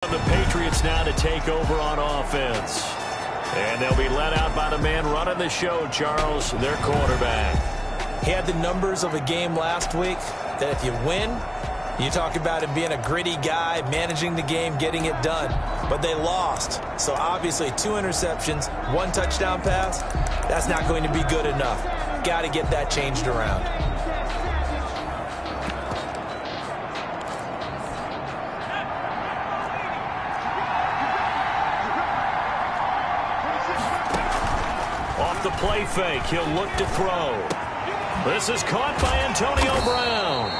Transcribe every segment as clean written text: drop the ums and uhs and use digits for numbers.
The Patriots now to take over on offense. And they'll be let out by the man running the show, Charles, their quarterback. He had the numbers of a game last week that if you win, you talk about him being a gritty guy, managing the game, getting it done. But they lost. So obviously 2 interceptions, 1 touchdown pass, that's not going to be good enough. Got to get that changed around. Off the play fake, he'll look to throw. This is caught by Antonio Brown.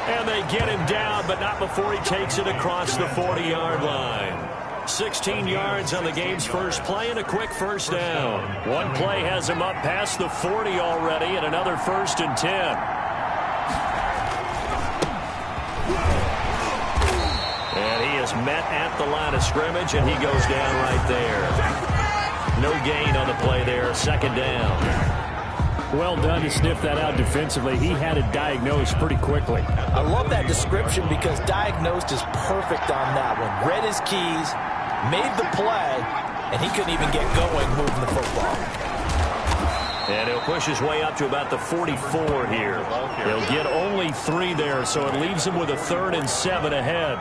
And they get him down, but not before he takes it across the 40-yard line. 16 yards on the game's first play and a quick first down. One play has him up past the 40 already and another 1st and 10. And he is met at the line of scrimmage, and he goes down right there. No gain on the play there, 2nd down. Well done to sniff that out defensively. He had it diagnosed pretty quickly. I love that description because diagnosed is perfect on that one. Read his keys, made the play, and he couldn't even get going moving the football. And he'll push his way up to about the 44 here. He'll get only 3 there, so it leaves him with a 3rd and 7 ahead.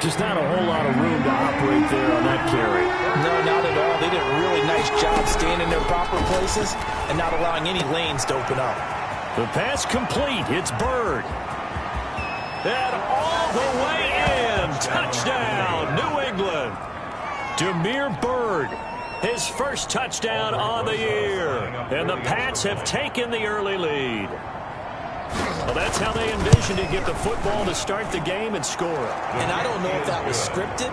Just not a whole lot of room to operate there on that carry. No, not at all. They did a really nice job staying in their proper places and not allowing any lanes to open up. The pass complete. It's Bird. And all the way in. Touchdown, New England. Damiere Byrd, his first touchdown on the year. And the Pats have taken the early lead. Well, that's how they envisioned to get the football to start the game and score it. And I don't know if that was scripted.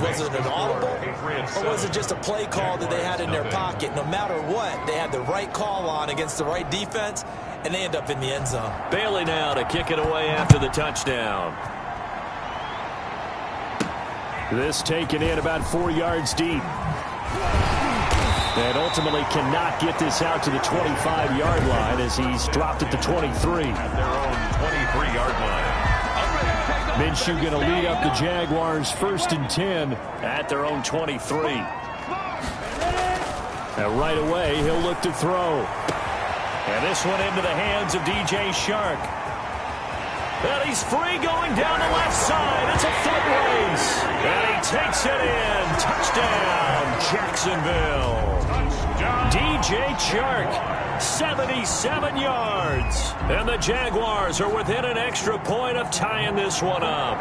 Was it an audible? Or was it just a play call that they had in their pocket? No matter what, they had the right call on against the right defense, and they end up in the end zone. Bailey now to kick it away after the touchdown. This taken in about 4 yards deep. And ultimately cannot get this out to the 25-yard line as he's dropped at the 23. At their own 23-yard line. Minshew going to lead up the Jaguars 1st and 10 at their own 23. And right away, he'll look to throw. And this one into the hands of DJ Shark. And he's free going down the left side. It's a foot race. And he takes it in. Touchdown, Jacksonville. DJ Chark, 77 yards. And the Jaguars are within an extra point of tying this one up.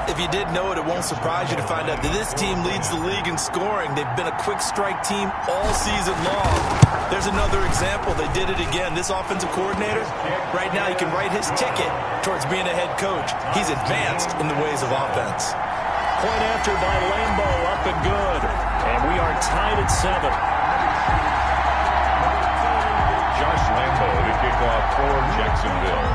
If you did know it, it won't surprise you to find out that this team leads the league in scoring. They've been a quick strike team all season long. There's another example. They did it again. This offensive coordinator, right now he can write his ticket towards being a head coach. He's advanced in the ways of offense. Point after by Lambo, up and good. And we are tied at 7. Josh Lambo to kick off for Jacksonville.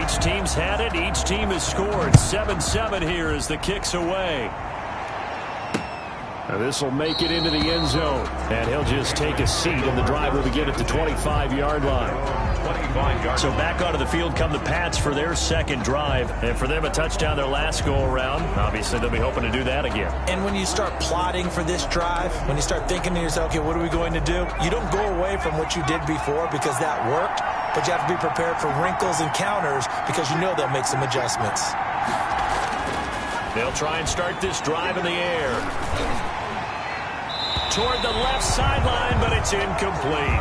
Each team's had it. Each team has scored. 7-7 here as the kick's away. Now this will make it into the end zone. And he'll just take a seat, and the drive will begin at the 25-yard line. So back onto the field come the Pats for their 2nd drive. And for them, a touchdown their last go-around. Obviously, they'll be hoping to do that again. And when you start plotting for this drive, when you start thinking to yourself, okay, what are we going to do? You don't go away from what you did before because that worked. But you have to be prepared for wrinkles and counters because you know they'll make some adjustments. They'll try and start this drive in the air. Toward the left sideline, but it's incomplete.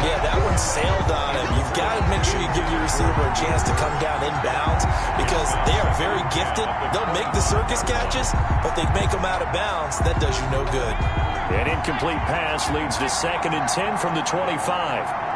Yeah, that one sailed on him. You've got to make sure you give your receiver a chance to come down inbounds because they are very gifted. They'll make the circus catches, but they make them out of bounds. That does you no good. An incomplete pass leads to 2nd and 10 from the 25.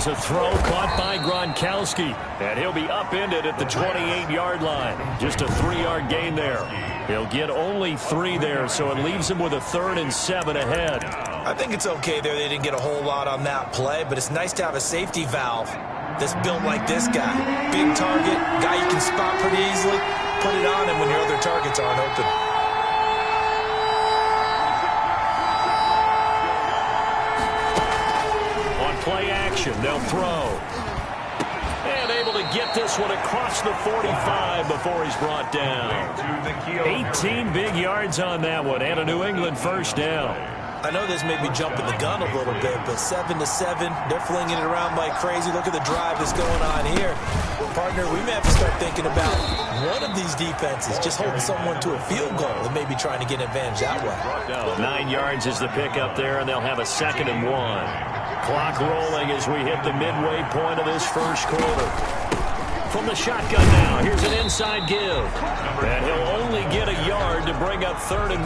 A throw caught by Gronkowski, and he'll be upended at the 28-yard line. Just a 3-yard gain there. He'll get only 3 there, so it leaves him with a 3rd and 7 ahead. I think it's okay there. They didn't get a whole lot on that play, but it's nice to have a safety valve that's built like this guy. Big target, guy you can spot pretty easily. put it on him when your other targets aren't open. On play action, they'll throw. And able to get this one across the 45 before he's brought down. 18 big yards on that one, and a New England first down. I know this may be jumping the gun a little bit, but 7-7, they're flinging it around like crazy. Look at the drive that's going on here. Partner, we may have to start thinking about one of these defenses just holding someone to a field goal and maybe trying to get an advantage that way. 9 yards is the pickup there, and they'll have a 2nd and 1. Clock rolling as we hit the midway point of this first quarter. From the shotgun now, here's an inside give. And he'll only get a yard to bring up 3rd and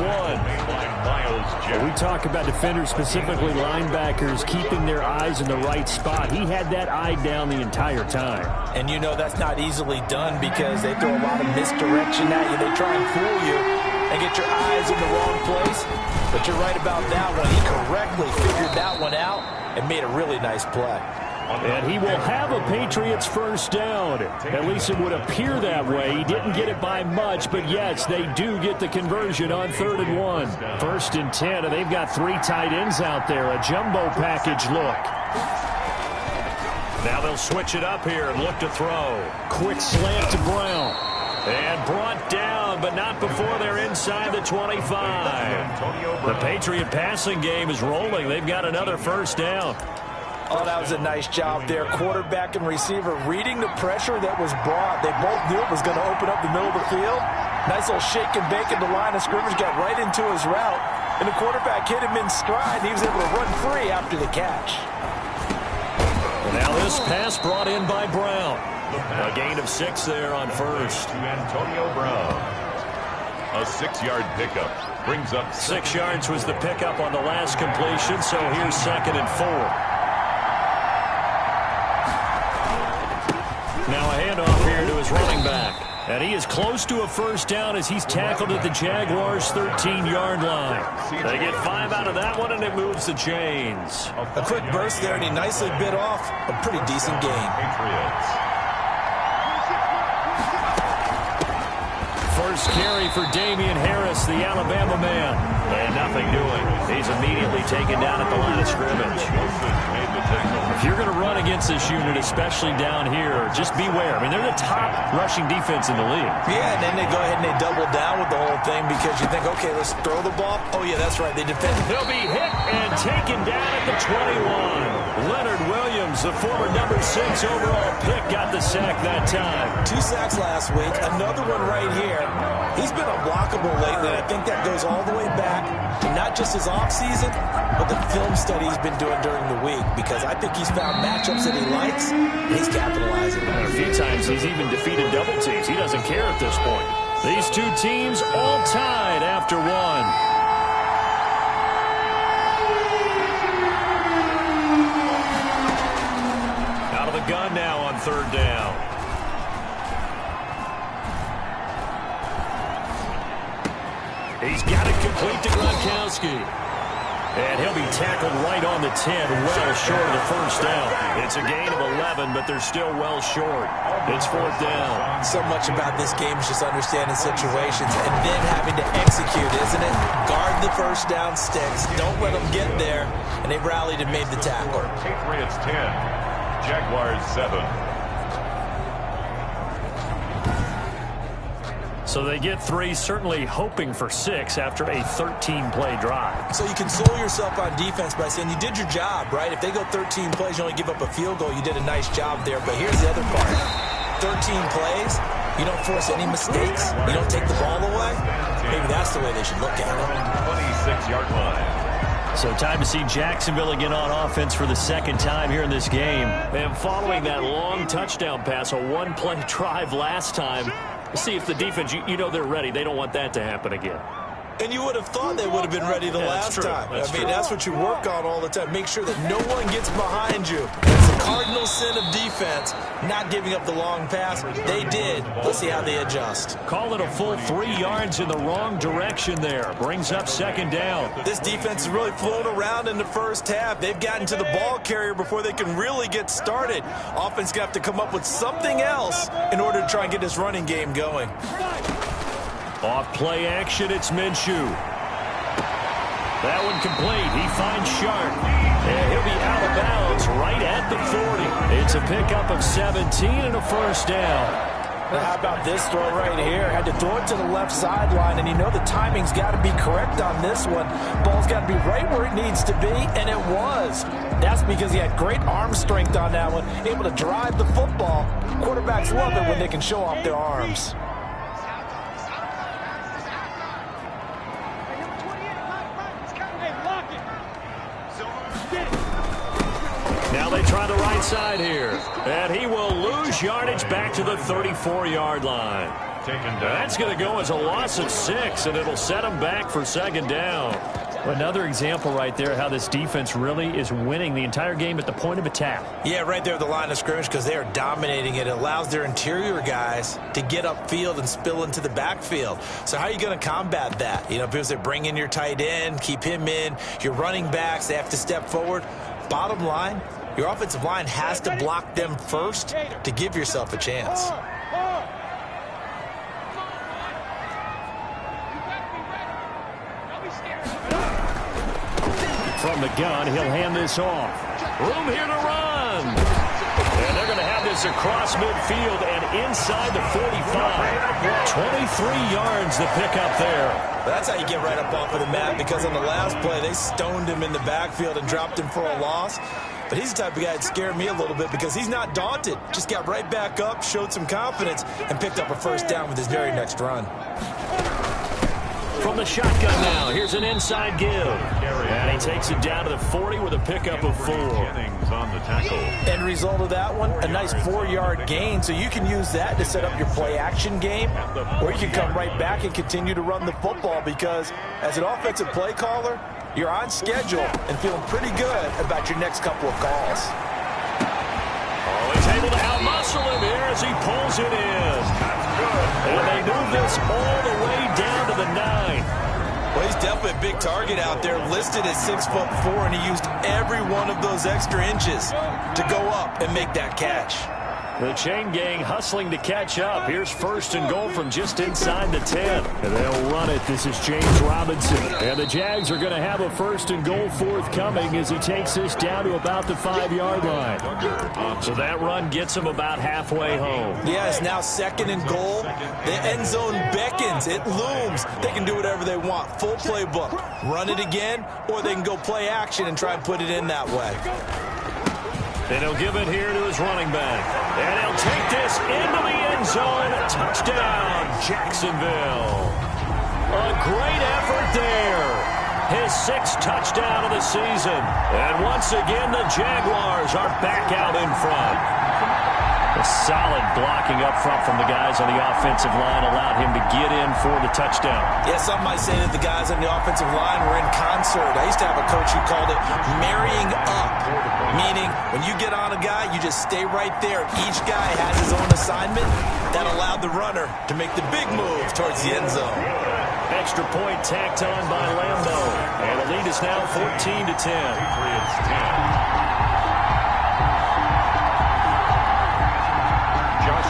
1. We talk about defenders, specifically linebackers, keeping their eyes in the right spot. He had that eye down the entire time. And you know that's not easily done because they throw a lot of misdirection at you. They try and fool you and get your eyes in the wrong place. But you're right about that one. He correctly figured that one out and made a really nice play. And he will have a Patriots first down. At least it would appear that way. He didn't get it by much, but yes, they do get the conversion on 3rd and 1. 1st and 10, and they've got 3 tight ends out there. A jumbo package look. Now they'll switch it up here and look to throw. Quick slant to Brown. And brought down, but not before they're inside the 25. The Patriot passing game is rolling. They've got another first down. Oh, that was a nice job there. Quarterback and receiver reading the pressure that was brought. They both knew it was going to open up the middle of the field. Nice little shake and bake in the line of scrimmage. Got right into his route. And the quarterback hit him in stride. And he was able to run free after the catch. Now this pass brought in by Brown. A gain of 6 there on first. To Antonio Brown. A 6-yard pickup. Brings up 6 yards was the pickup on the last completion. So here's 2nd and 4. Now a handoff here to his running back. And he is close to a first down as he's tackled at the Jaguars' 13-yard line. They get 5 out of that one, and it moves the chains. A quick burst there, and he nicely bit off a pretty decent gain. Patriots. First carry for Damian Harris, the Alabama man. And nothing doing. He's immediately taken down at the line of scrimmage. If you're going to run against this unit, especially down here, just beware. I mean, they're the top rushing defense in the league. Yeah, and then they go ahead and they double down with the whole thing because you think, okay, let's throw the ball. Oh, yeah, that's right. They defend. He'll be hit and taken down at the 21. Leonard Williams, the former number 6 overall pick, got the sack that time. 2 sacks last week. Another one right here. He's been unblockable lately, and I think that goes all the way back to not just his offseason, but the film study he's been doing during the week, because I think he's found matchups that he likes, and he's capitalizing. A few times he's even defeated double teams. He doesn't care at this point. These two teams all tied after one. Out of the gun now on 3rd down. He's got it complete to Gronkowski. And he'll be tackled right on the 10, well short of the first down. It's a gain of 11, but they're still well short. It's 4th down. So much about this game is just understanding situations and then having to execute, isn't it? Guard the first down sticks. Don't let them get there. And they've rallied and made the tackle. Patriots 10, Jaguars 7. So they get 3, certainly hoping for 6 after a 13-play drive. So you console yourself on defense by saying you did your job, right? If they go 13 plays, you only give up a field goal, you did a nice job there. But here's the other part. 13 plays, you don't force any mistakes, you don't take the ball away. Maybe that's the way they should look at it. 26-yard line. So time to see Jacksonville again on offense for the 2nd time here in this game. And following that long touchdown pass, a 1-play drive last time, see if the defense, you know they're ready. They don't want that to happen again. And you would have thought they would have been ready the last time. That's what you work on all the time. Make sure that no one gets behind you. It's a cardinal sin of defense, not giving up the long pass. They did. Let's see how they adjust. Call it a full 3 yards in the wrong direction there. Brings up second down. This defense has really flown around in the first half. They've gotten to the ball carrier before they can really get started. Offense going to have to come up with something else in order to try and get this running game going. Off play action, it's Minshew. That one complete. He finds Sharp. And he'll be out of bounds right at the 40. It's a pickup of 17 and a first down. Well, how about this throw right here? Had to throw it to the left sideline, and you know the timing's got to be correct on this one. Ball's got to be right where it needs to be, and it was. That's because he had great arm strength on that one, able to drive the football. Quarterbacks love it when they can show off their arms. Now they try the right side here. And he will lose yardage back to the 34-yard line. That's going to go as a loss of 6, and it'll set him back for second down. Another example right there how this defense really is winning the entire game at the point of attack. Yeah, right there at the line of scrimmage because they are dominating it. It allows their interior guys to get upfield and spill into the backfield. So how are you going to combat that? Because they bring in your tight end, keep him in. Your running backs, they have to step forward. Bottom line, your offensive line has to block them first to give yourself a chance. From the gun, he'll hand this off. Room here to run. And they're going to have this across midfield and inside the 45. 23 yards to pick up there. That's how you get right up off of the mat, because on the last play, they stoned him in the backfield and dropped him for a loss. But he's the type of guy that scared me a little bit because he's not daunted. Just got right back up, showed some confidence, and picked up a first down with his very next run. From the shotgun now, here's an inside give. And he takes it down to the 40 with a pickup of 4. End result of that one, a nice 4-yard gain. So you can use that to set up your play-action game, or you can come right back and continue to run the football because as an offensive play caller, you're on schedule and feeling pretty good about your next couple of calls. Oh, he's able to out-muscle him here as he pulls it in. And they move this all the way down to the 9. Well, he's definitely a big target out there, listed at 6'4", and he used every one of those extra inches to go up and make that catch. The chain gang hustling to catch up. Here's first and goal from just inside the 10. And they'll run it. This is James Robinson. And the Jags are going to have a first and goal forthcoming as he takes this down to about the 5-yard line. So that run gets him about halfway home. Yeah, it's now second and goal. The end zone beckons. It looms. They can do whatever they want. Full playbook. Run it again, or they can go play action and try and put it in that way. And he'll give it here to his running back. And he'll take this into the end zone. Touchdown, Jacksonville. A great effort there. His 6th touchdown of the season. And once again, the Jaguars are back out in front. A solid blocking up front from the guys on the offensive line allowed him to get in for the touchdown. Yeah, some might say that the guys on the offensive line were in concert. I used to have a coach who called it marrying up, meaning when you get on a guy, you just stay right there. Each guy has his own assignment. That allowed the runner to make the big move towards the end zone. Extra point tacked on by Lambo. And the lead is now 14-10. Patriots 10.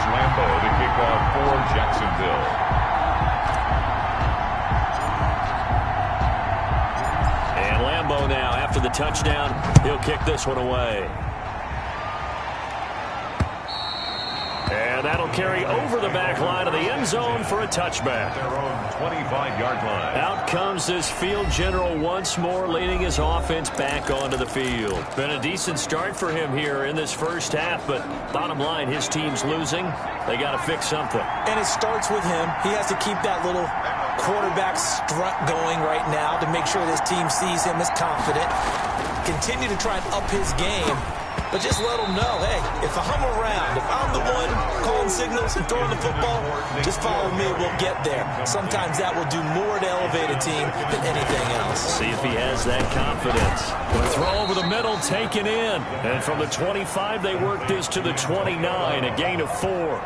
Lambo to kick off for Jacksonville. And Lambo now, after the touchdown, he'll kick this one away. And that'll carry over the back line of the end zone for a touchback. Their own 25-yard line. Out comes this field general once more, leading his offense back onto the field. Been a decent start for him here in this first half, but bottom line, his team's losing. They got to fix something. And it starts with him. He has to keep that little quarterback strut going right now to make sure this team sees him as confident. Continue to try and up his game. but just let them know, hey, if I'm around, if I'm the one calling signals and throwing the football, just follow me, we'll get there. Sometimes that will do more to elevate a team than anything else. See if he has that confidence. The throw over the middle, taken in. And from the 25, they work this to the 29, a gain of 4.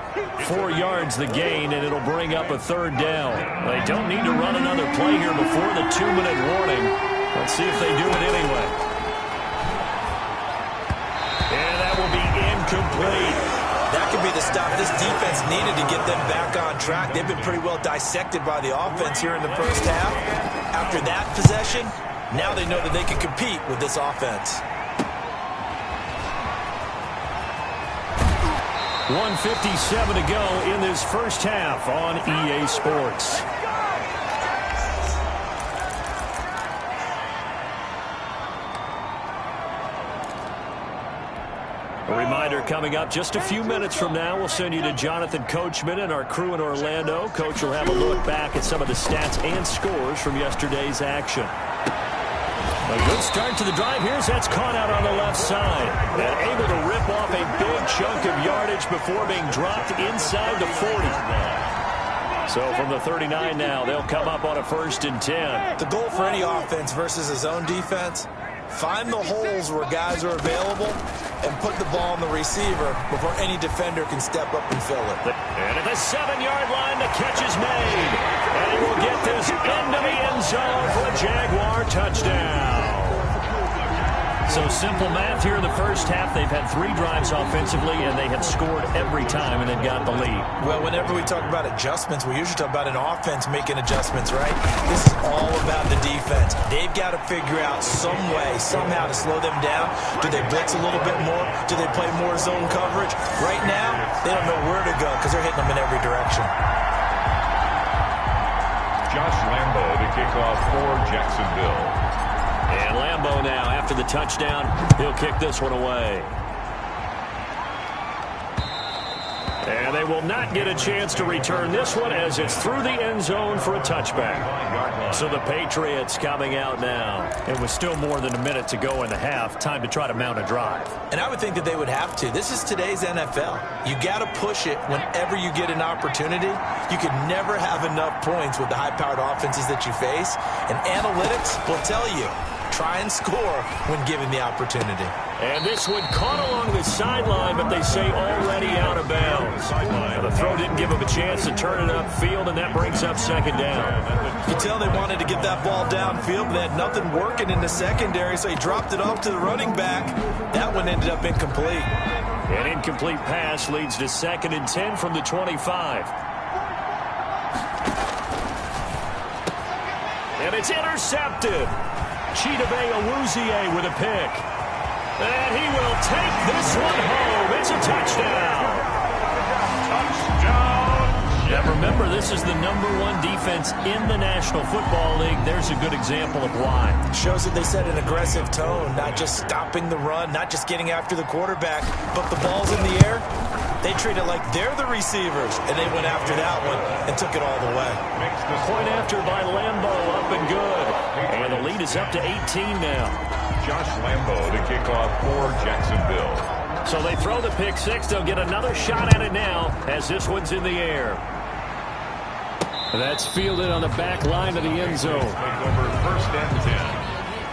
4 yards the gain, and it'll bring up a third down. They don't need to run another play here before the 2-minute warning. Let's see if they do it anyway. And that will be incomplete. That could be the stop this defense needed to get them back on track. They've been pretty well dissected by the offense here in the first half. After that possession, now they know that they can compete with this offense. 1:57 to go in this first half on EA Sports. A reminder coming up just a few minutes from now, we'll send you to Jonathan Coachman and our crew in Orlando. Coach will have a look back at some of the stats and scores from yesterday's action. A good start to the drive. Here's that's caught out on the left side. And able to rip off a big chunk of yardage before being dropped inside the 40. So from the 39 now, they'll come up on a 1st and 10. The goal for any offense versus a zone defense, find the holes where guys are available and put the ball on the receiver before any defender can step up and fill it. And at the 7-yard line, the catch is made. And he will get this into the end zone for a Jaguar touchdown. So simple math here in the first half. They've had 3 drives offensively, and they have scored every time, and they've got the lead. Well, whenever we talk about adjustments, we usually talk about an offense making adjustments, right? This is all about the defense. They've got to figure out some way, somehow to slow them down. Do they blitz a little bit more? Do they play more zone coverage? Right now, they don't know where to go because they're hitting them in every direction. Josh Lambo to kick off for Jacksonville. And Lambo now, after the touchdown, he'll kick this one away. And they will not get a chance to return this one as it's through the end zone for a touchback. So the Patriots coming out now. It was still more than a minute to go in the half. Time to try to mount a drive. And I would think that they would have to. This is today's NFL. You got to push it whenever you get an opportunity. You can never have enough points with the high-powered offenses that you face. And analytics will tell you, try and score when given the opportunity. And this one caught along the sideline, but they say already out of bounds. Now the throw didn't give him a chance to turn it upfield, and that brings up 2nd down. You can tell they wanted to get that ball downfield, but they had nothing working in the secondary, so he dropped it off to the running back. That one ended up incomplete. An incomplete pass leads to 2nd and 10 from the 25. And it's intercepted. Chidobe Awuzie with a pick. And he will take this one home. It's a touchdown. Touchdown. Now remember, this is the #1 defense in the National Football League. There's a good example of why. Shows that they set an aggressive tone, not just stopping the run, not just getting after the quarterback, but the ball's in the air. They treat it like they're the receivers, and they went after that one and took it all the way. Point after by Lambo, up and good. And the lead is up to 18 now. Josh Lambo to kick off for Jacksonville. So they throw the pick 6. They'll get another shot at it now as this one's in the air. That's fielded on the back line of the end zone. Take over 1st and 10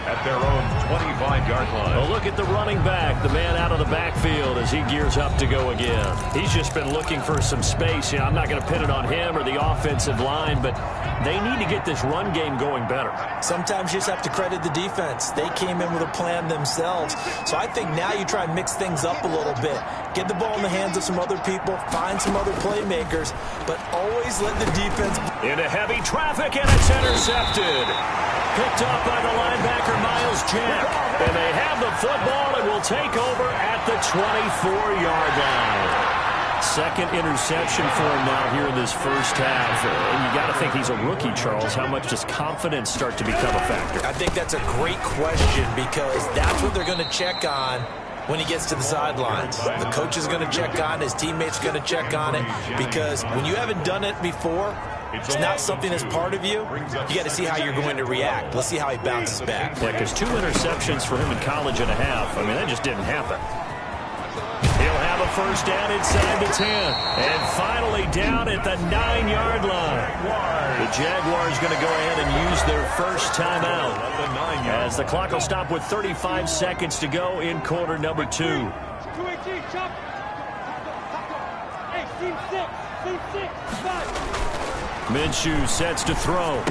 at their own 25-yard line. Well, look at the running back, the man out of the backfield as he gears up to go again. He's just been looking for some space. You know, I'm not going to pin it on him or the offensive line, but they need to get this run game going better. Sometimes you just have to credit the defense. They came in with a plan themselves. So I think now you try and mix things up a little bit. Get the ball in the hands of some other people, find some other playmakers, but always let the defense... Into heavy traffic, and it's intercepted. Picked up by the linebacker, Miles Jack. And they have the football and will take over at the 24-yard line. 2nd interception for him now here in this first half. And you got to think he's a rookie, Charles. How much does confidence start to become a factor? I think that's a great question because that's what they're going to check on when he gets to the sidelines. The coach is going to check on it. His teammates are going to check on it because when you haven't done it before, it's not something that's part of you. You got to see how you're going to react. Let's see how he bounces back. Yeah, because 2 interceptions for him in college and a half. I mean, that just didn't happen. first down inside the 10. And finally down at the 9-yard line. The Jaguars going to go ahead and use their first timeout as the clock will stop with 35 seconds to go in quarter number 2. Minshew sets to throw.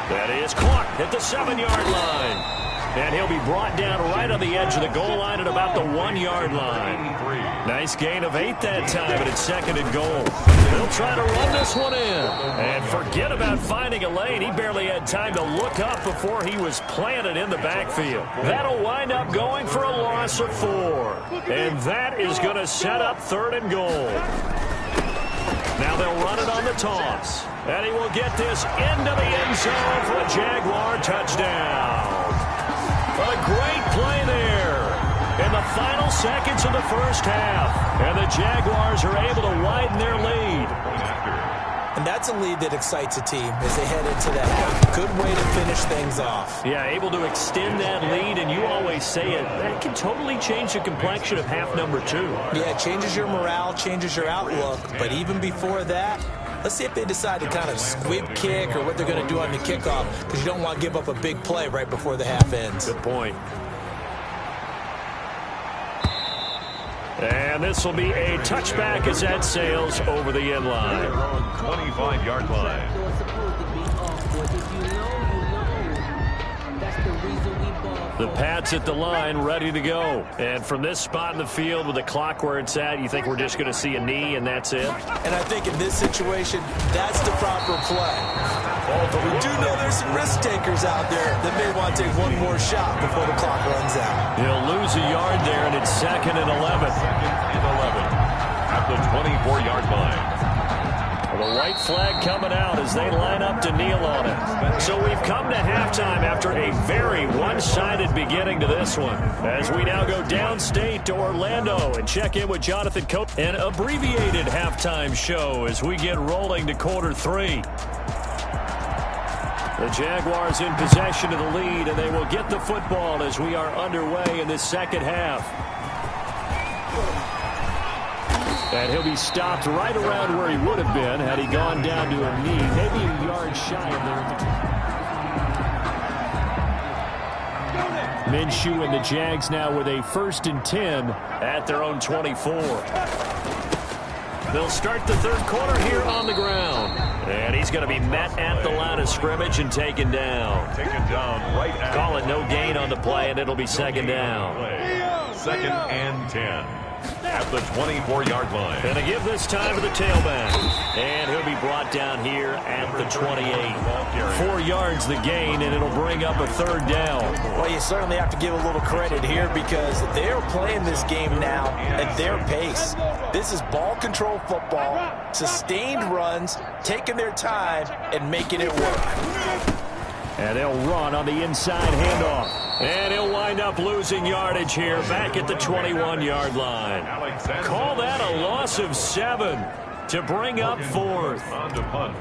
That is caught at the 7-yard line. And he'll be brought down right on the edge of the goal line at about the 1-yard line. Nice gain of 8 that time, but it's 2nd and goal. They'll try to run this one in. And forget about finding a lane. He barely had time to look up before he was planted in the backfield. That'll wind up going for a loss of 4. And that is going to set up 3rd and goal. Now they'll run it on the toss. And he will get this into the end zone for a Jaguar touchdown. A great play there in the final seconds of the first half. And the Jaguars are able to widen their lead. And that's a lead that excites a team as they head into that half. Good way to finish things off. Yeah, able to extend that lead, and you always say it, that can totally change the complexion of half number 2. Yeah, it changes your morale, changes your outlook. But even before that, let's see if they decide to kind of squib kick or what they're going to do on the kickoff, because you don't want to give up a big play right before the half ends. Good point. And this will be a touchback as that sails over the end line. 25-yard line. The Pats at the line, ready to go. And from this spot in the field with the clock where it's at, you think we're just going to see a knee and that's it? And I think in this situation, that's the proper play. But we do know there's some risk takers out there that may want to take one more shot before the clock runs out. He'll lose a yard there, and it's 2nd and 11. 2nd and 11 at the 24-yard line. The white flag coming out as they line up to kneel on it. So we've come to halftime after a very one-sided beginning to this one. As we now go downstate to Orlando and check in with Jonathan Cope. An abbreviated halftime show as we get rolling to quarter 3. The Jaguars in possession of the lead, and they will get the football as we are underway in this second half. And he'll be stopped right around where he would have been had he gone down to a knee, maybe a yard shy of there. Minshew and the Jags now with a 1st and 10 at their own 24. They'll start the 3rd quarter here on the ground. And he's going to be met at the line of scrimmage and taken down. Taken down right at Call it no gain on the play, and it'll be 2nd down. 2nd and 10. At the 24-yard line. Going to give this time to the tailback. And he'll be brought down here at the 28. 4 yards the gain, and it'll bring up a 3rd down. Well, you certainly have to give a little credit here because they're playing this game now at their pace. This is ball control football, sustained runs, taking their time, and making it work. And they'll run on the inside handoff. And he'll wind up losing yardage here back at the 21-yard line. Call that a loss of 7 to bring up 4th.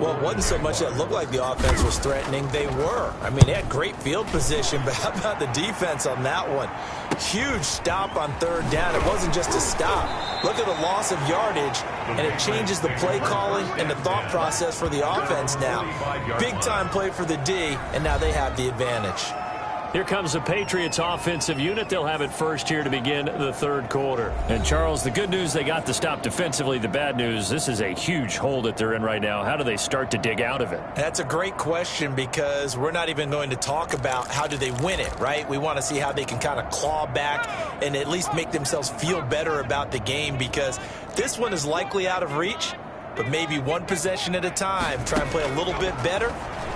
Well, it wasn't so much that it looked like the offense was threatening. They were. I mean, they had great field position, but how about the defense on that one? Huge stop on 3rd down. It wasn't just a stop. Look at the loss of yardage, and it changes the play calling and the thought process for the offense now. Big-time play for the D, and now they have the advantage. Here comes the Patriots offensive unit. They'll have it first here to begin the 3rd quarter. And, Charles, the good news, they got the stop defensively. The bad news, this is a huge hole that they're in right now. How do they start to dig out of it? That's a great question because we're not even going to talk about how do they win it, right? We want to see how they can kind of claw back and at least make themselves feel better about the game because this one is likely out of reach, but maybe one possession at a time. Try and play a little bit better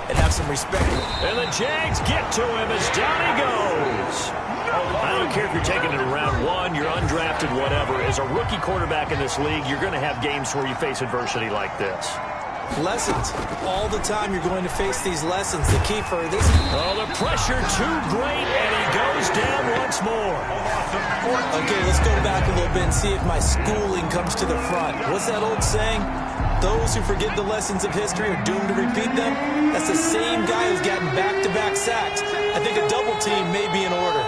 and have some respect. And the Jags get to him as down he goes. I don't care if you're taking it in round 1, you're undrafted, whatever. As a rookie quarterback in this league, you're going to have games where you face adversity like this. Lessons. All the time you're going to face these lessons. The key for this. Oh, the pressure too great, and he goes down once more. Okay, let's go back a little bit and see if my schooling comes to the front. What's that old saying? Those who forget the lessons of history are doomed to repeat them. That's the same guy who's gotten back-to-back sacks. I think a double team may be in order.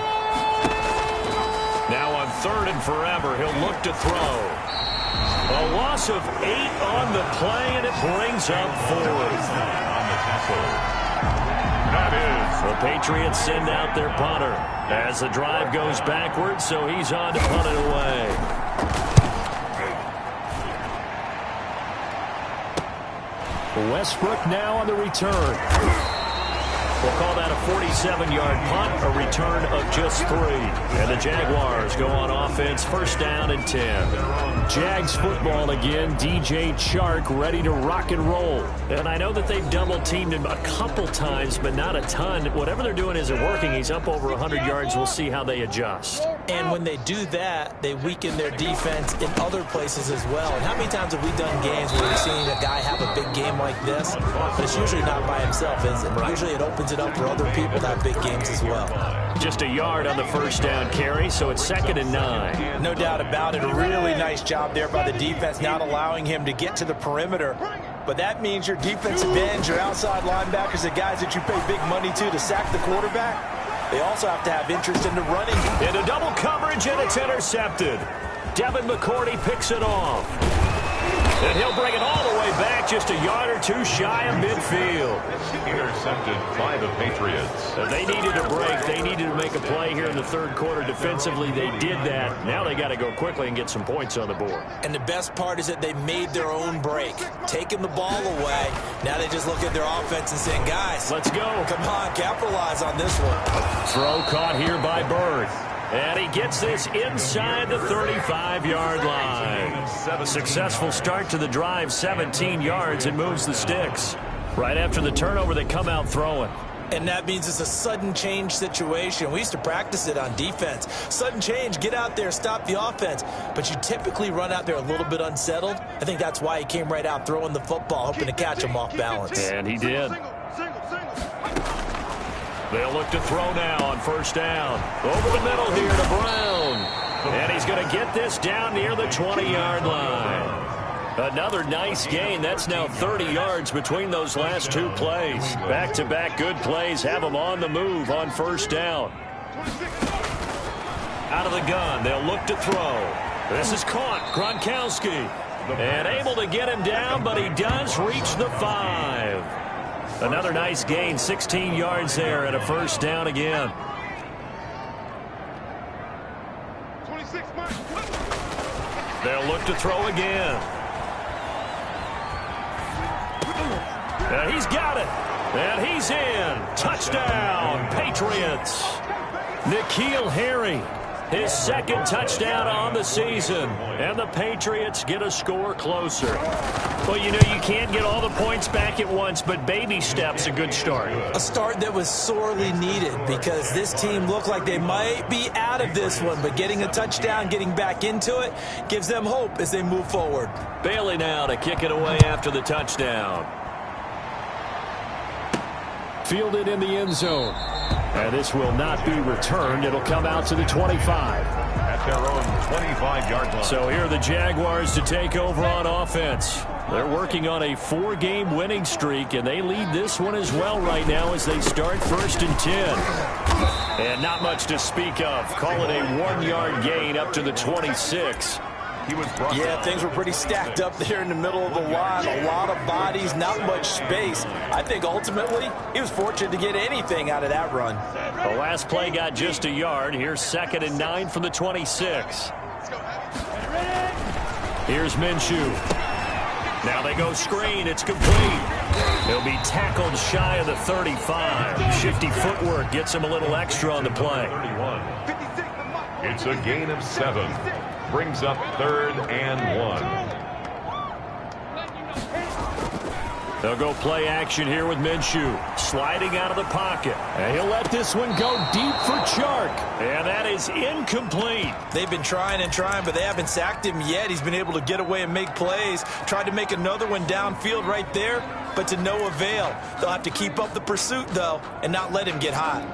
Now on 3rd and forever. He'll look to throw. A loss of 8 on the play, and it brings up 4th. On the tackle. That is. The Patriots send out their punter as the drive goes backwards, so he's on to punt it away. Westbrook now on the return. We'll call that a 47-yard punt, a return of just 3. And the Jaguars go on offense, 1st down and 10. Jags football again. DJ Chark ready to rock and roll. And I know that they've double-teamed him a couple times, but not a ton. Whatever they're doing isn't working. He's up over 100 yards. We'll see how they adjust. And when they do that, they weaken their defense in other places as well. And how many times have we done games where we've seen a guy have a big game like this? But it's usually not by himself, is it? Usually it opens it up for other people to have big games as well. Just a yard on the 1st down carry, so it's 2nd and 9. No doubt about it. A really nice job there by the defense, not allowing him to get to the perimeter. But that means your defensive ends, your outside linebackers, the guys that you pay big money to sack the quarterback, they also have to have interest in the running. Into double coverage, and it's intercepted. Devin McCourty picks it off. And he'll bring it all the way back, just a yard or 2 shy of midfield. Intercepted by the Patriots. They needed a break. They needed to make a play here in the 3rd quarter. Defensively, they did that. Now they got to go quickly and get some points on the board. And the best part is that they made their own break, taking the ball away. Now they just look at their offense and saying, guys, let's go. Come on, capitalize on this one. Throw caught here by Bird. And he gets this inside the 35-yard line. Successful start to the drive, 17 yards, and moves the sticks. Right after the turnover, they come out throwing. And that means it's a sudden change situation. We used to practice it on defense. Sudden change, get out there, stop the offense. But you typically run out there a little bit unsettled. I think that's why he came right out throwing the football, hoping to catch him off balance. And he did. They'll look to throw now on 1st down. Over the middle here to Brown. And he's going to get this down near the 20-yard line. Another nice gain. That's now 30 yards between those last 2 plays. Back-to-back good plays have them on the move on 1st down. Out of the gun, they'll look to throw. This is caught. Gronkowski. And able to get him down, but he does reach the 5. Another nice gain, 16 yards there, and a 1st down again. They'll look to throw again. And he's got it. And he's in. Touchdown, Patriots. N'Keal Harry, his 2nd touchdown on the season. And the Patriots get a score closer. Well, you know, you can't get all the points back at once, but baby steps a good start. A start that was sorely needed because this team looked like they might be out of this one, but getting a touchdown, getting back into it, gives them hope as they move forward. Bailey now to kick it away after the touchdown. Fielded in the end zone. And this will not be returned. It'll come out to the 25. At their own 25-yard line. So here are the Jaguars to take over on offense. They're working on a 4-game winning streak, and they lead this one as well right now as they start 1st and 10. And not much to speak of. Call it a 1-yard gain up to the 26. Yeah, things were pretty stacked up there in the middle of the line. A lot of bodies, not much space. I think ultimately he was fortunate to get anything out of that run. The last play got just a yard. Here's 2nd and 9 from the 26. Here's Minshew. Now they go screen. It's complete. He'll be tackled shy of the 35. Shifty footwork gets him a little extra on the play. It's a gain of 7. Brings up 3rd and 1. They'll go play action here with Minshew. Sliding out of the pocket. And he'll let this one go deep for Chark. And that is incomplete. They've been trying and trying, but they haven't sacked him yet. He's been able to get away and make plays. Tried to make another one downfield right there, but to no avail. They'll have to keep up the pursuit, though, and not let him get hot.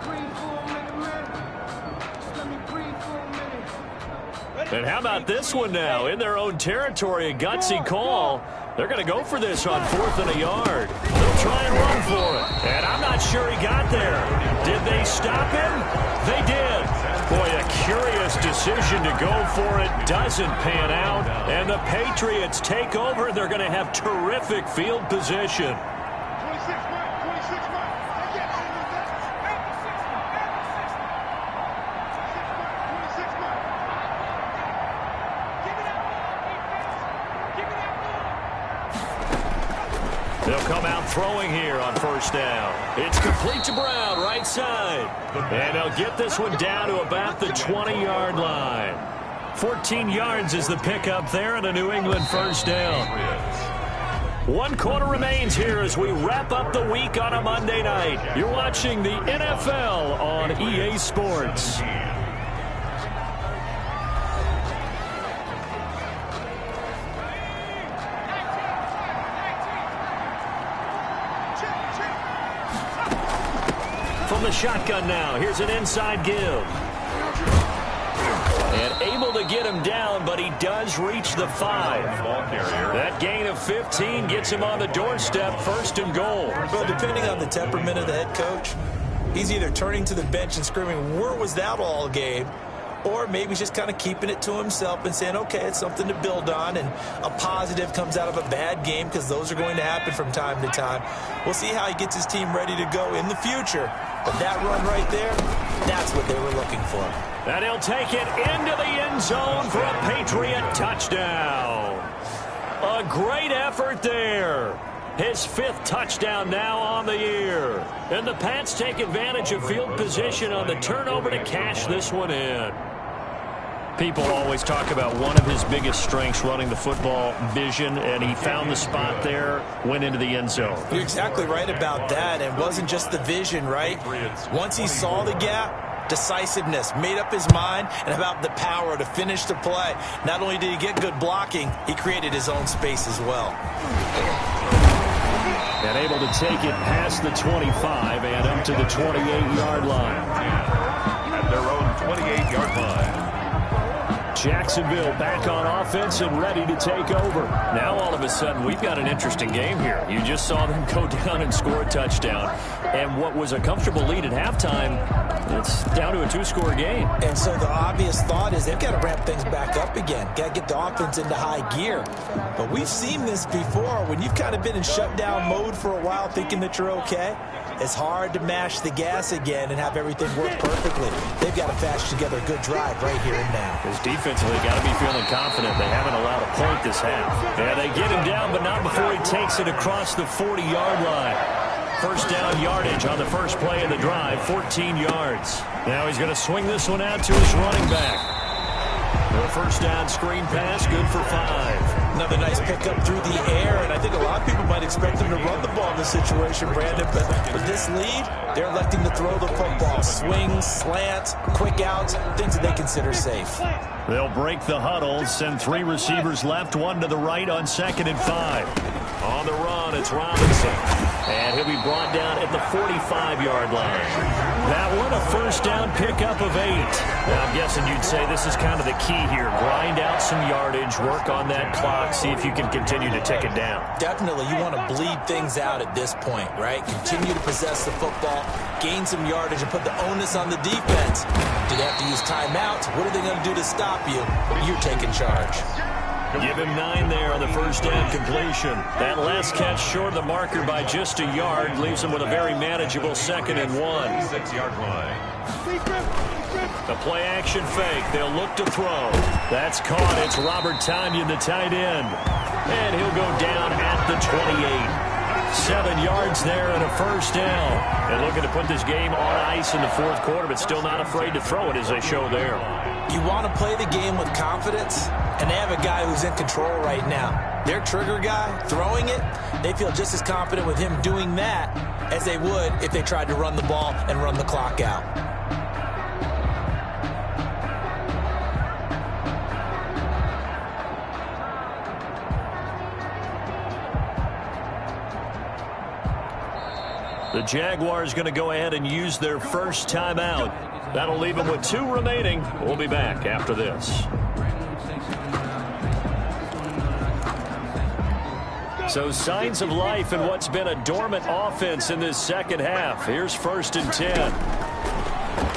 And how about this one now? In their own territory, a gutsy call. They're going to go for this on 4th and a yard. They'll try and run for it. And I'm not sure he got there. Did they stop him? They did. Boy, a curious decision. decision to go for it doesn't pan out, and the Patriots take over. They're going to have terrific field position. They'll come out throwing here on first down. It's complete to Brown, right side. And they'll get this one down to about the 20-yard line. 14 yards is the pickup there, and a New England first down. 1 quarter remains here as we wrap up the week on a Monday night. You're watching the NFL on EA Sports. From the shotgun now, here's an inside give. And able to get him down, but he does reach the 5. That gain of 15 gets him on the doorstep, first and goal. Well, depending on the temperament of the head coach, he's either turning to the bench and screaming, where was that all game? Or maybe he's just kind of keeping it to himself and saying, okay, it's something to build on, and a positive comes out of a bad game, because those are going to happen from time to time. We'll see how he gets his team ready to go in the future. But that run right there, that's what they were looking for. And he'll take it into the end zone for a Patriot touchdown. A great effort there. His 5th touchdown now on the year. And the Pats take advantage of field position on the turnover to cash this one in. People always talk about one of his biggest strengths, running the football, vision, and he found the spot there, went into the end zone. You're exactly right about that. And it wasn't just the vision, right? Once he saw the gap, decisiveness, made up his mind, and about the power to finish the play. Not only did he get good blocking, he created his own space as well. And able to take it past the 25 and up to the 28-yard line. At their own 28-yard line. Jacksonville back on offense and ready to take over. Now all of a sudden we've got an interesting game here. You just saw them go down and score a touchdown. And what was a comfortable lead at halftime, it's down to a 2-score game. And so the obvious thought is they've got to ramp things back up again. Got to get the offense into high gear. But we've seen this before. When you've kind of been in shutdown mode for a while thinking that you're okay, it's hard to mash the gas again and have everything work perfectly. They've got to fashion together a good drive right here and now. Because defensively, got to be feeling confident. They haven't allowed a point this half. Yeah, they get him down, but not before he takes it across the 40-yard line. First down yardage on the first play of the drive, 14 yards. Now he's going to swing this one out to his running back. The first down screen pass, good for 5. Another nice pickup through the air, and I think a lot of people might expect them to run the ball in this situation, Brandon, but with this lead, they're electing to throw the football. Swings, slants, quick outs, things that they consider safe. They'll break the huddle, send 3 receivers left, 1 to the right on 2nd and 5. On the run, it's Robinson. And he'll be brought down at the 45-yard line. That one, a first down pickup of 8. Now, I'm guessing you'd say this is kind of the key here. Grind out some yardage, work on that clock, see if you can continue to tick it down. Definitely, you want to bleed things out at this point, right? Continue to possess the football, gain some yardage, and put the onus on the defense. Do they have to use timeouts? What are they going to do to stop you? You're taking charge. Give him 9 there on the first down completion. That last catch short of the marker by just a yard leaves him with a very manageable 2nd and 1. 6-yard line. The play action fake. They'll look to throw. That's caught. It's Robert Tonyan, the tight end. And he'll go down at the 28. 7 yards there and a first down. And looking to put this game on ice in the 4th quarter, but still not afraid to throw it as they show there. You want to play the game with confidence, and they have a guy who's in control right now. Their trigger guy, throwing it, they feel just as confident with him doing that as they would if they tried to run the ball and run the clock out. The Jaguars going to go ahead and use their first timeout. That'll leave them with 2 remaining. We'll be back after this. So signs of life in what's been a dormant offense in this second half. Here's 1st and 10.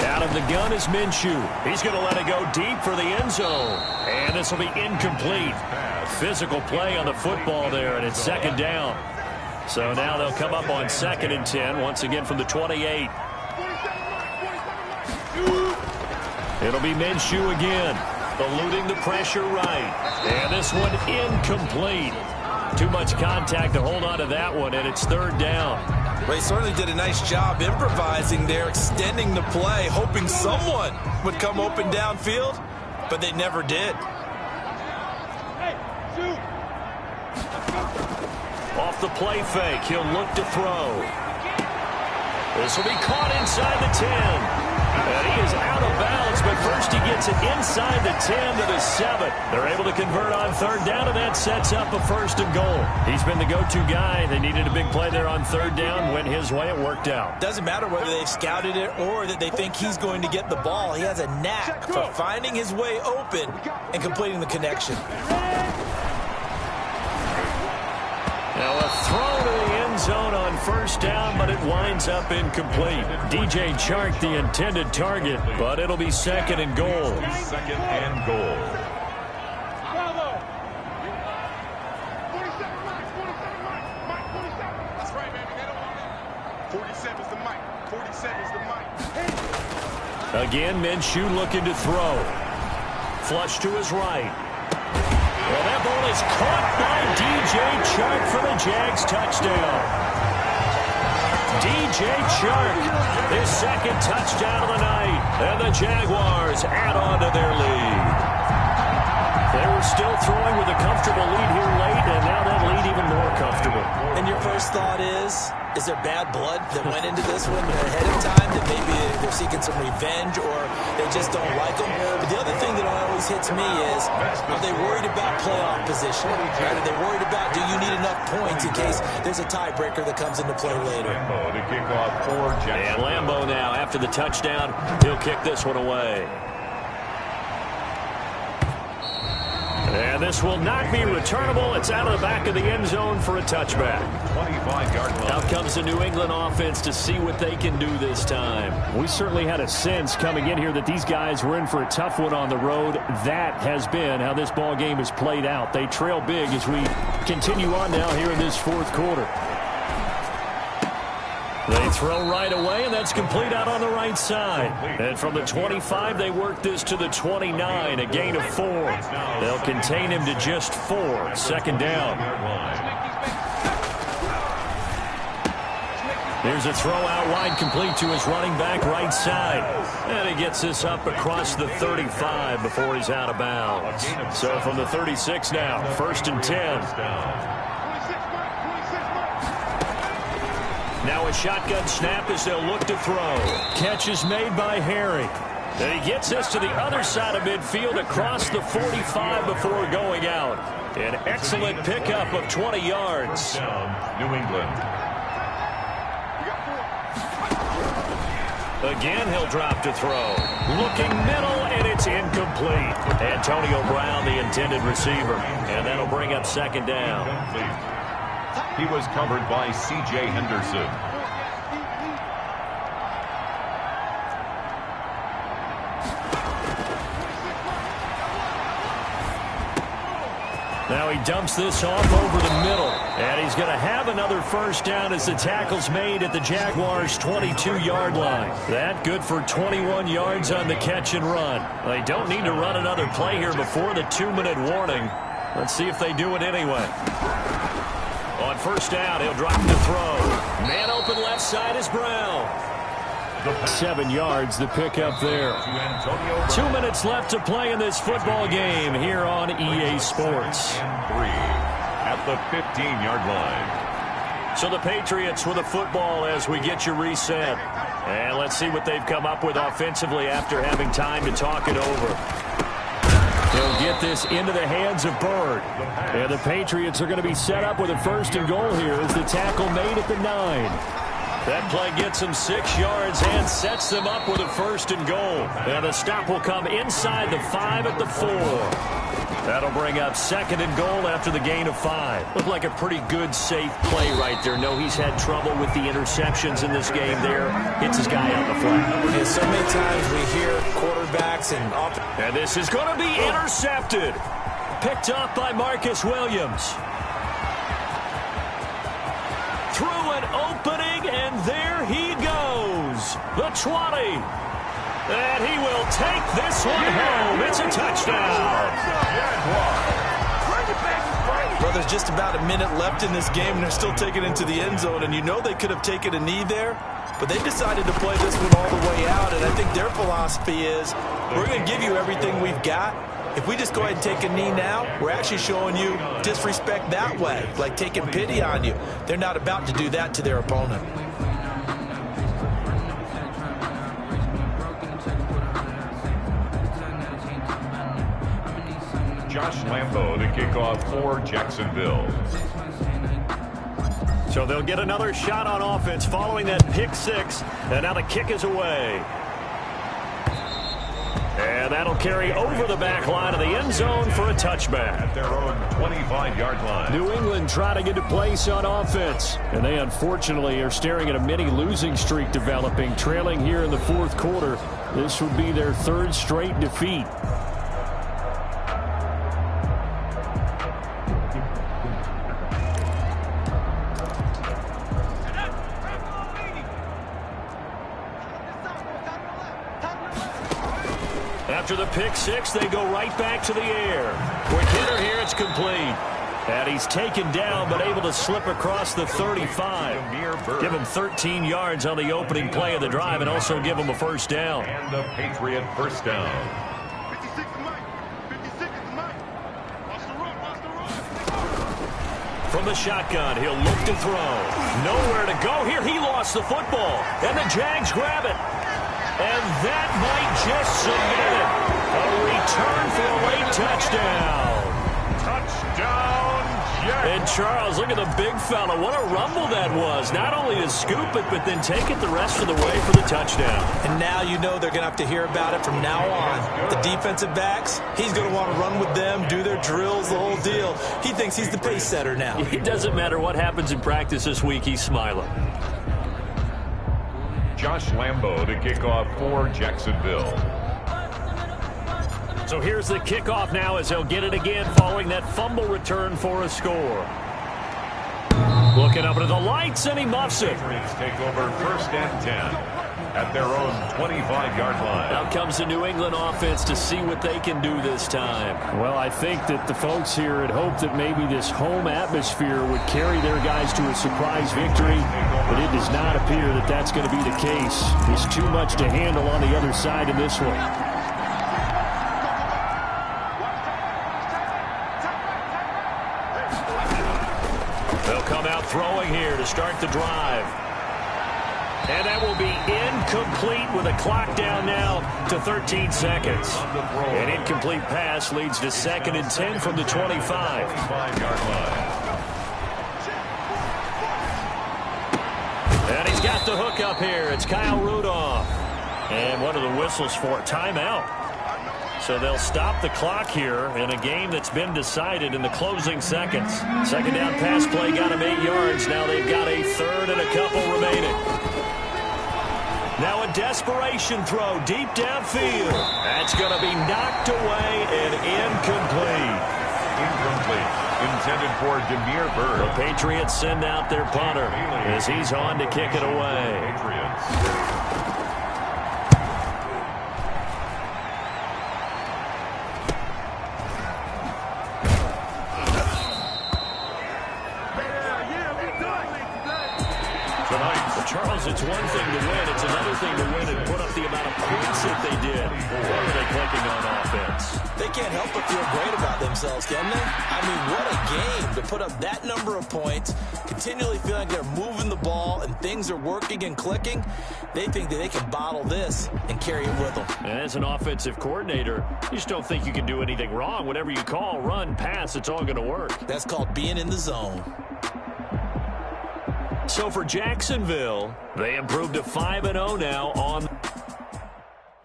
Out of the gun is Minshew. He's going to let it go deep for the end zone. And this will be incomplete. Physical play on the football there, and it's second down. So now they'll come up on 2nd and 10, once again from the 28. It'll be Minshew again, eluding the pressure right. And this one incomplete. Too much contact to hold on to that one, and it's 3rd down. Well, he certainly did a nice job improvising there, extending the play, hoping someone would come open downfield, but they never did. Off the play fake, he'll look to throw. This will be caught inside the 10. And he is out of bounds, but first he gets it inside the 10 to the 7. They're able to convert on 3rd down, and that sets up a 1st and goal. He's been the go-to guy. They needed a big play there on 3rd down. Went his way. It worked out. Doesn't matter whether they've scouted it or that they think he's going to get the ball. He has a knack for finding his way open and completing the connection. Now a throw to the end zone on 1st down, but it winds up incomplete. DJ Chark, the intended target, but it'll be 2nd and goal. 2nd and goal. That's right, baby. They don't want it. 47's the mic. 47's the mic. Again, Minshew looking to throw. Flush to his right. Well, that ball is caught by DJ Chark for the Jags touchdown. DJ Chark, his 2nd touchdown of the night, and the Jaguars add on to their lead. They were still throwing with a comfortable lead here late, and now that lead even more comfortable. And your first thought is there bad blood that went into this one ahead of time, that maybe they're seeking some revenge or they just don't like them? But the other thing that always hits me is, are they worried about playoff position? Right? Are they worried about, do you need enough points in case there's a tiebreaker that comes into play later? Lambeau to kick off for Jackson. And Lambeau now, after the touchdown, he'll kick this one away. And this will not be returnable. It's out of the back of the end zone for a touchback. 25-yard line. Out comes the New England offense to see what they can do this time. We certainly had a sense coming in here that these guys were in for a tough one on the road. That has been how this ball game has played out. They trail big as we continue on now here in this 4th quarter. They throw right away, and that's complete out on the right side. And from the 25, they work this to the 29, a gain of 4. They'll contain him to just 4. 2nd down. Here's a throw out wide, complete to his running back right side. And he gets this up across the 35 before he's out of bounds. So from the 36 now, 1st and 10. Now a shotgun snap as they'll look to throw. Catch is made by Harry. And he gets this to the other side of midfield across the 45 before going out. An excellent pickup of 20 yards. New England. Again, he'll drop to throw. Looking middle, and it's incomplete. Antonio Brown, the intended receiver. And that'll bring up 2nd down. He was covered by C.J. Henderson. Now he dumps this off over the middle. And he's going to have another 1st down as the tackle's made at the Jaguars' 22-yard line. That good for 21 yards on the catch and run. They don't need to run another play here before the 2-minute warning. Let's see if they do it anyway. On 1st down, he'll drop to throw. Man open left side is Brown. 7 yards, the pickup there. 2 minutes left to play in this football game here on EA Sports. 3 at the 15-yard line. So the Patriots with a football as we get you reset. And let's see what they've come up with offensively after having time to talk it over. They'll get this into the hands of Bird. And the Patriots are going to be set up with a 1st and goal here as the tackle made at the 9. That play gets them 6 yards and sets them up with a 1st and goal. And the stop will come inside the 5 at the 4. That'll bring up 2nd and goal after the gain of 5. Looked like a pretty good, safe play right there. No, he's had trouble with the interceptions in this game there. Hits his guy on the flat. Yeah, so many times we hear quarterbacks and this is going to be intercepted. Picked up by Marcus Williams. Through an opening, and there he goes. The 20. And he will take this one home. It's a touchdown. Well, there's just about a minute left in this game, and they're still taking it into the end zone. And you know they could have taken a knee there, but they decided to play this one all the way out. And I think their philosophy is, we're going to give you everything we've got. If we just go ahead and take a knee now, we're actually showing you disrespect that way, like taking pity on you. They're not about to do that to their opponent. Josh Lambo to kick off for Jacksonville. So they'll get another shot on offense following that pick 6. And now the kick is away. And that'll carry over the back line of the end zone for a touchback. At their own 25-yard line. New England trying to get a place on offense. And they unfortunately are staring at a mini losing streak developing, trailing here in the 4th quarter. This would be their 3rd straight defeat. After the pick 6, they go right back to the air. Quick hitter here, it's complete. And he's taken down, but able to slip across the 35. Give him 13 yards on the opening play of the drive and also give him a first down. And the Patriot first down. 56 is Mike. 56 is Mike. Watch the run, watch the run. From the shotgun, he'll look to throw. Nowhere to go here. He lost the football. And the Jags grab it. And that might just submit it. A return for a late touchdown. Touchdown, Jags. And Charles, look at the big fella. What a rumble that was. Not only to scoop it, but then take it the rest of the way for the touchdown. And now you know they're going to have to hear about it from now on. The defensive backs, he's going to want to run with them, do their drills, the whole deal. He thinks he's the pace setter now. It doesn't matter what happens in practice this week. He's smiling. Josh Lambo to kick off for Jacksonville. So here's the kickoff now as he'll get it again following that fumble return for a score. Looking up into the lights, and he muffs it. Patriots take over 1st and 10 at their own 25-yard line. Out comes the New England offense to see what they can do this time. Well, I think that the folks here had hoped that maybe this home atmosphere would carry their guys to a surprise victory, but it does not appear that that's going to be the case. There's too much to handle on the other side in this one. They'll come out throwing here to start the drive. And that will be incomplete with a clock down now to 13 seconds. An incomplete pass leads to 2nd and 10 from the 25. 5-yard line. And he's got the hook up here. It's Kyle Rudolph. And what are the whistles for? Timeout. So they'll stop the clock here in a game that's been decided in the closing seconds. 2nd down pass play got him 8 yards. Now they've got a 3rd and a couple remaining. Now a desperation throw deep downfield. That's going to be knocked away and incomplete. Incomplete. Intended for Demir Bird. The Patriots send out their punter as he's on to kick it away. Patriots. Charles, it's one thing to win. It's another thing to win and put up the amount of points that they did. What are they clicking on offense? They can't help but feel great about themselves, can they? I mean, what a game to put up that number of points, continually feeling like they're moving the ball and things are working and clicking. They think that they can bottle this and carry it with them. And as an offensive coordinator, you just don't think you can do anything wrong. Whatever you call, run, pass, it's all going to work. That's called being in the zone. So for Jacksonville, they improved to 5-0 now